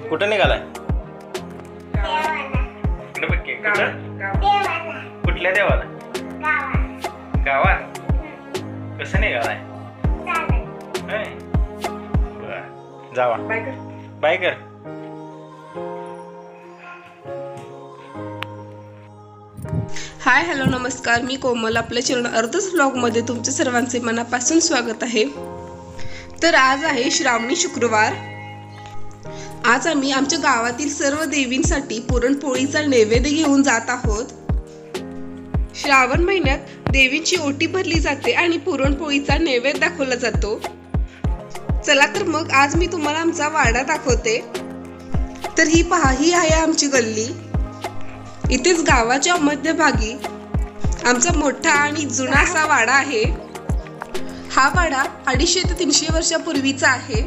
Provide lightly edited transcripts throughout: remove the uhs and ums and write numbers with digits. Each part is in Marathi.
कुठं निघालाय? कुठल्या देवाला? गावात? कसं निघालाय? जावा बाय कर. हाय हॅलो नमस्कार, मी कोमल. आपल्या चॅनल अर्धच व्लॉगमध्ये तुमचे सर्वांचे मनापासून स्वागत आहे. तर आज आहे श्रावणी शुक्रवार. आज आम्ही आमच्या गावातील सर्व देवींसाठी पुरणपोळीचा नैवेद्य घेऊन जात आहोत. श्रावण महिन्यात देवींची ओटी भरली जाते आणि पुरणपोळीचा नैवेद्य दाखवला जातो. चला तर मग आज मी तुम्हाला आमचा वाडा दाखवते. तर ही पहा, ही आहे आमची गल्ली. इथेच गावाच्या मध्यभागी आमचा मोठा आणि जुना असा वाडा आहे. हा वाडा 250 ते 300 वर्षापूर्वीचा आहे,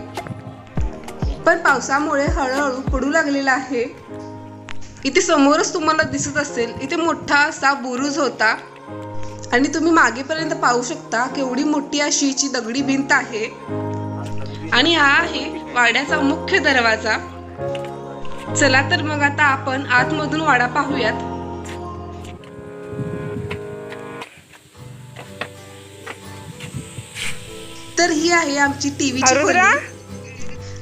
पण पावसामुळे हळूहळू पडू लागलेला आहे. इथे समोरच तुम्हाला दिसत असेल, इथे मोठा असा बुरुज होता आणि तुम्ही मागेपर्यंत पाहू शकता केवढी मोठी अशी हिची दगडी भिंत आहे. आणि हा आहे वाड्याचा मुख्य दरवाजा. चला तर मग आता आपण आतमधून वाडा पाहूयात. तर ही आहे आमची टीव्हीची खोली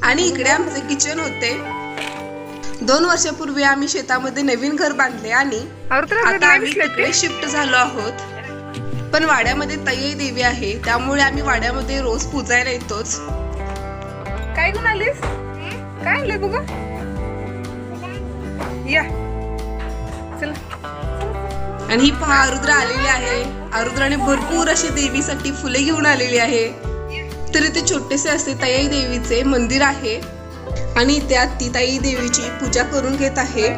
आणि इकडे आमचे किचन होते. 2 वर्षापूर्वी आम्ही शेतामध्ये नवीन घर बांधले आणि आता आम्ही तिकडे शिफ्ट झालो आहोत. पण वाड्यामध्ये ताई देवी आहे, त्यामुळे आम्ही वाड्यामध्ये रोज पूजायला येतोच. काय घेऊन आलीस? काय आणलंय बघा? या चला. आणि ही पहा, आरुद्र आलेली आहे. आरुद्राने भरपूर अशी देवीसाठी फुले घेऊन आलेली आहे. तर इथे छोटेसे असे ताई देवीचे मंदिर आहे आणि त्यात ती ताई देवीची पूजा करून घेत आहे.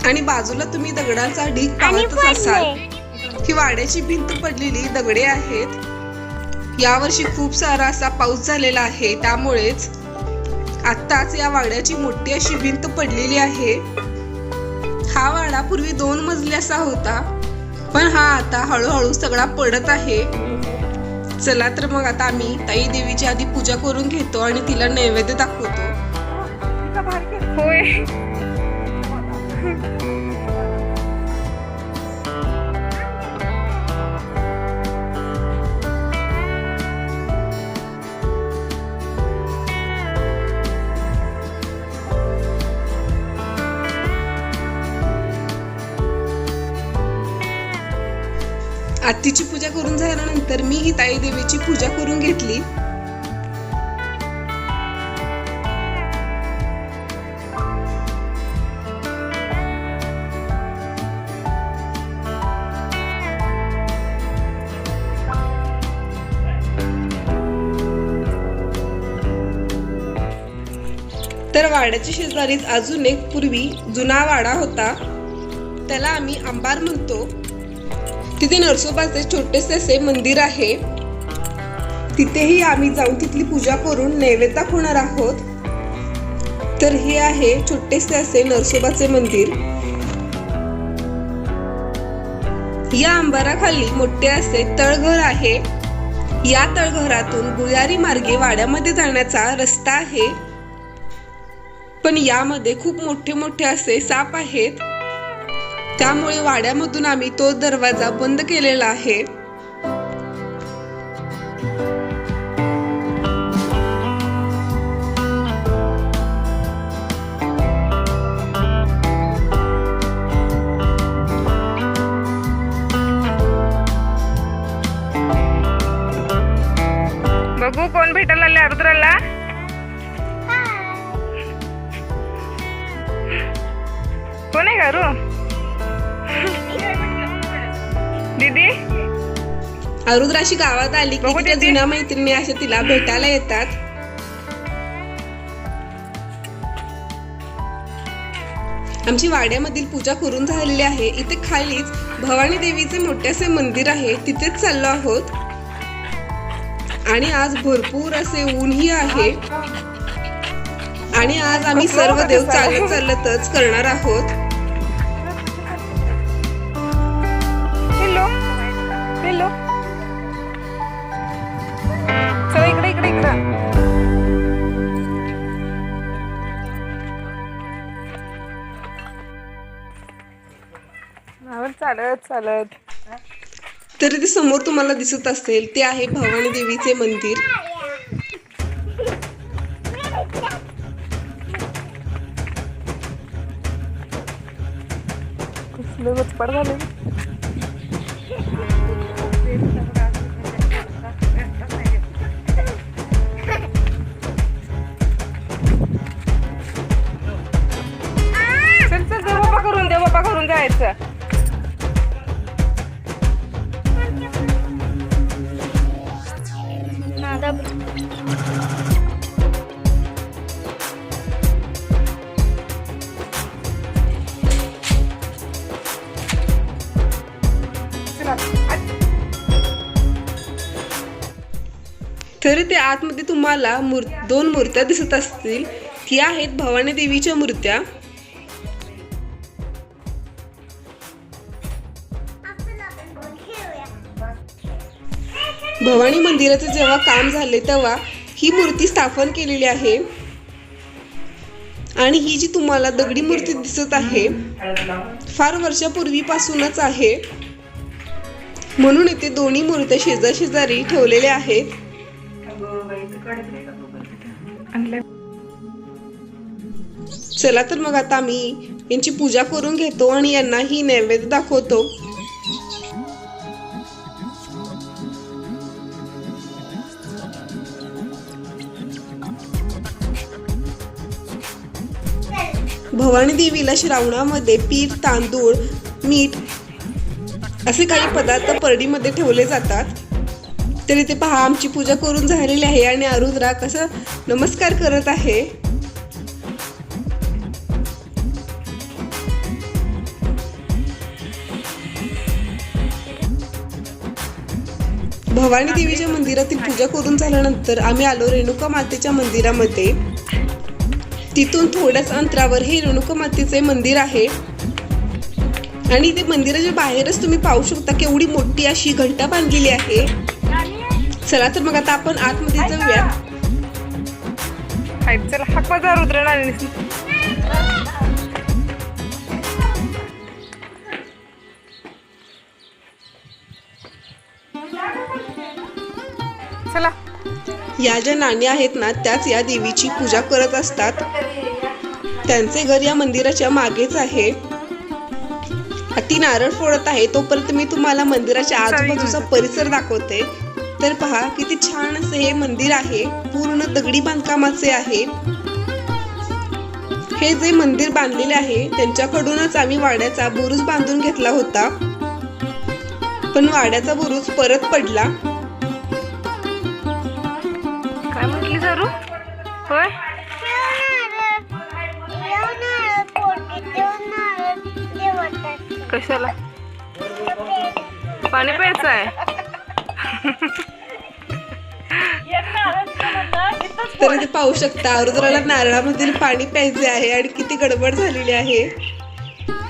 आणि बाजूला तुम्ही दगडांचा ढीग पाहतच असाल. ही वाड्याची भिंत पडलेली दगडे आहेत. यावर्षी खूप सारा असा पाऊस झालेला आहे, त्यामुळेच आत्ताच या वाड्याची मोठी अशी भिंत पडलेली आहे. हा वाडा पूर्वी 2 मजली असा होता, पण हा आता हळूहळू सगळा पडत आहे. चला तर मग आता आम्ही ताई देवीची आधी पूजा करून घेतो आणि तिला नैवेद्य दाखवतो. होय, आत्तीची पूजा करून झाल्यानंतर मी ही ताई देवीची पूजा करून घेतली. तर वाड्याच्या शेजारीच अजून एक पूर्वी जुना वाडा होता, त्याला आम्ही अंबार म्हणतो. तिथे नरसोबाचे छोटेसे असे मंदिर आहे. तिथेही आम्ही जाऊन तिथली पूजा करून नैवेद्य दाखवणार आहोत. तर हे आहे छोटेसे असे नरसोबाचे मंदिर. या अंबाराखाली मोठे असे तळघर आहे. या तळघरातून भुयारी मार्गे वाड्यामध्ये जाण्याचा रस्ता आहे, पण यामध्ये खूप मोठे मोठे असे साप आहेत, त्यामुळे वाड्यामधून आम्ही तो दरवाजा बंद केलेला आहे. बघू कोण भेटायला आले आरुद्राला. कोण आहे गारू? दीदी आरुद्राशी गावात आली की तिच्या जुन्या मैत्रिणी अशा तिला भेटायला येतात. आमची वाड्यामधील पूजा करून झालेली आहे. इथे खालीच भवानी देवीचे मोठेसे मंदिर आहे, तिथेच चाललो आहोत. आणि आज भरपूर असे ऊनही आहे आणि आज आम्ही सर्व देव चालतच करणार आहोत. चला इकडे इकडे इकडे. चालत चालत. तर इथे समोर तुम्हाला दिसत असेल ते आहे भवानी देवीचे मंदिर. कसले वचपड झाले. चल चल देव बाप्पा करून जायचं. तर ते आतमध्ये तुम्हाला दोन मूर्त्या दिसत असतील, ती आहेत भवानी देवीच्या मूर्त्या. भवानी मंदिराचे जेव्हा काम झाले तेव्हा ही मूर्ती स्थापन केलेली आहे. आणि ही जी तुम्हाला दगडी मूर्ती दिसत आहे फार वर्षापूर्वीपासूनच आहे, म्हणून इथे दोन्ही मूर्त्या शेजारी ठेवलेल्या आहेत. चला तर मग आता आम्ही यांची पूजा करून घेतो आणि यांना ही नैवेद्य दाखवतो. भवानी देवीला श्रावणामध्ये पीठ, तांदूळ, मीठ असे काही पदार्थ परडीमध्ये ठेवले जातात. तर इथे पहा आमची पूजा करून झालेली आहे आणि आरुद्रा कसं नमस्कार करत आहे. भवानी देवीच्या मंदिरातील पूजा करून झाल्यानंतर आम्ही आलो रेणुका मातेच्या मंदिरामध्ये. तिथून थोड्याच अंतरावर हे रेणुका मातेचे मंदिर आहे आणि ते मंदिराच्या बाहेरच तुम्ही पाहू शकता केवढी मोठी अशी घंटा बांधलेली आहे. चला तर मग आता आपण आतमध्ये जाऊया. चला हाक माझा रुद्र. चला. या ज्या नाणी आहेत ना त्याच या देवीची पूजा करत असतात. त्यांचे घर या मंदिराच्या मागेच आहे. ती नारळ फोडत आहे तोपर्यंत मी तुम्हाला मंदिराच्या आजूबाजूचा परिसर दाखवते. तर पहा किती छान असे हे मंदिर आहे, पूर्ण दगडी बांधकामाचे आहे. हे जे मंदिर बांधलेले आहे त्यांच्याकडूनच आम्ही वाड्याचा बुरुज बांधून घेतला होता, पण वाड्याचा बुरुज परत पडला. काय म्हटली जरू? होय कशाला पाणी प्यायचं आहे? तर इथे पाहू शकता आरुद्राला नारळामधील पाणी प्यायचे आहे आणि किती गडबड झालेली आहे.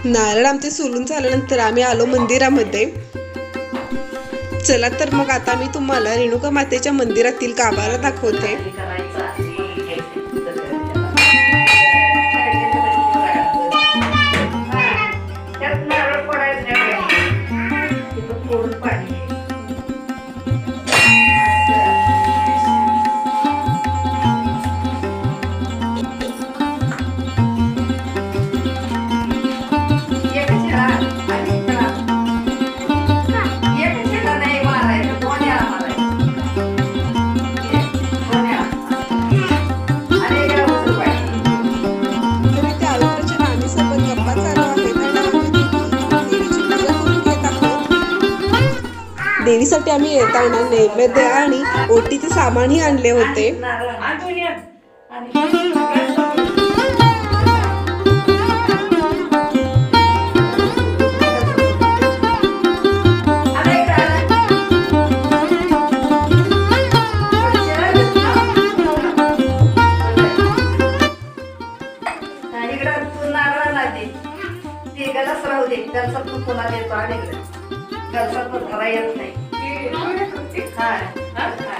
नारळ आमचे सोलून झाल्यानंतर आम्ही आलो मंदिरामध्ये. चला तर मग आता मी तुम्हाला रेणुका मातेच्या मंदिरातील गाभारा दाखवते. देवीसाठी आम्ही येताना नैवेद्य आणि ओटीचे सामानही आणले होते. तसं राहू दे. त्याचा तू पुन्हा देतो आणि त्याचा तो धरा येत नाही. हा हा हा.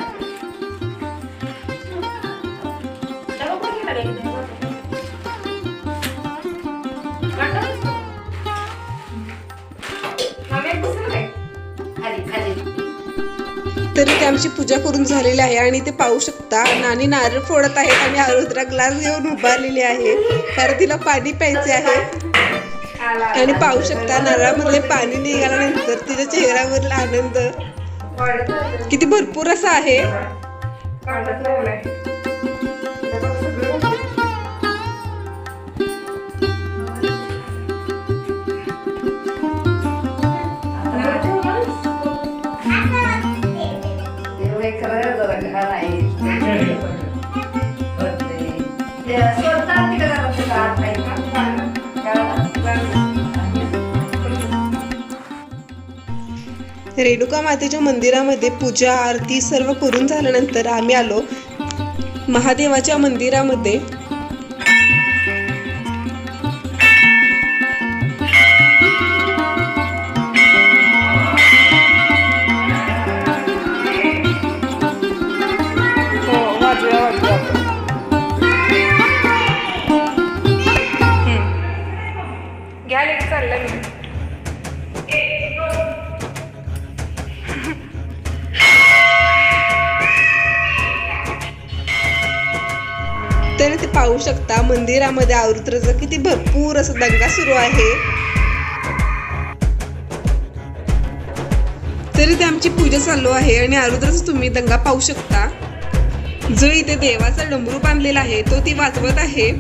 खाली खाली. तरी ते आमची पूजा करून झालेली आहे आणि ते पाहू शकता नानी नारळ फोडत आहेत आणि आरुद्रा ग्लास घेऊन उभारलेली आहे कारण तिला पाणी प्यायचे आहे. आणि पाहू शकता नारळामधले पाणी निघाल्यानंतर तिच्या चेहऱ्यावरील आनंद किती भरपूर असा आहे. रेणुका मातेच्या मंदिरामध्ये पूजा आरती सर्व करून झाल्यानंतर आम्ही आलो महादेवाच्या मंदिरामध्ये. घ्या लगेच चाललं मी. तर ते पाहू शकता मंदिरामध्ये आरुद्राचा किती भरपूर असा दंगा सुरू आहे. तरी ते आमची पूजा चालू आहे आणि आरुद्राचा तुम्ही दंगा पाहू शकता. जो इथे देवाचा डमरू बांधलेला आहे तो ती वाजवत आहे.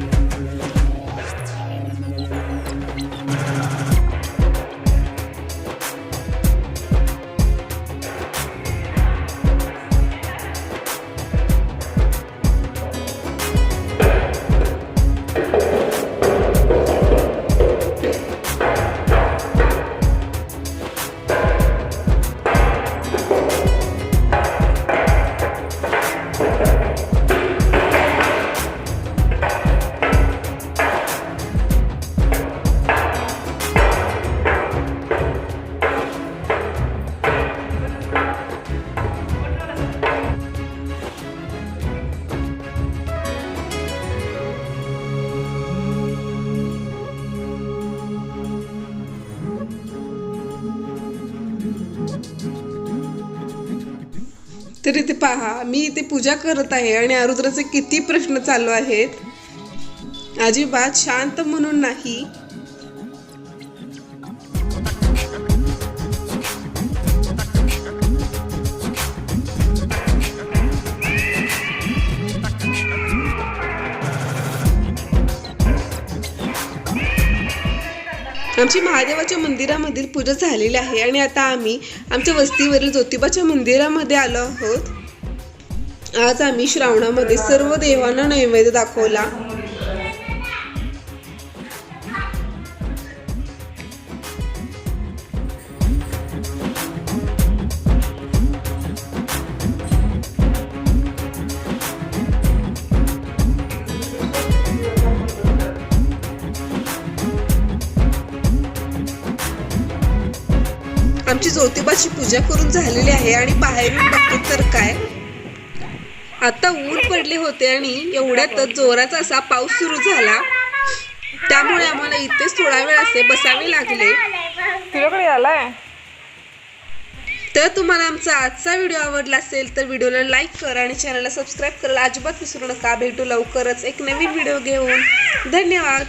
तर इथे पहा मी इथे पूजा करत आहे आणि आरुद्राचे किती प्रश्न चालू आहेत. अजिबात शांत म्हणून नाही. आमची महादेवाच्या मंदिरामधील पूजा झालेली आहे आणि आता आम्ही आमच्या वस्तीवरील ज्योतिबाच्या मंदिरामध्ये आलो आहोत. आज आम्ही श्रावणामध्ये सर्व देवांना नैवेद्य दाखवला. आमची ज्योतिबाची पूजा करून झालेली आहे आणि बाहेरून बघतो तर काय आता ऊन पडले होते आणि एवढ्यातच जोराचा असा पाऊस सुरू झाला. त्यामुळे आम्हाला इथेच थोडा वेळ असे बसावे लागले. तुझ्याकडे आलाय. तर तुम्हाला आमचा आजचा व्हिडिओ आवडला असेल तर व्हिडिओला लाईक करा आणि चॅनलला सबस्क्राईब करायला अजिबात विसरू नका. भेटू लवकरच एक नवीन व्हिडिओ घेऊन. धन्यवाद.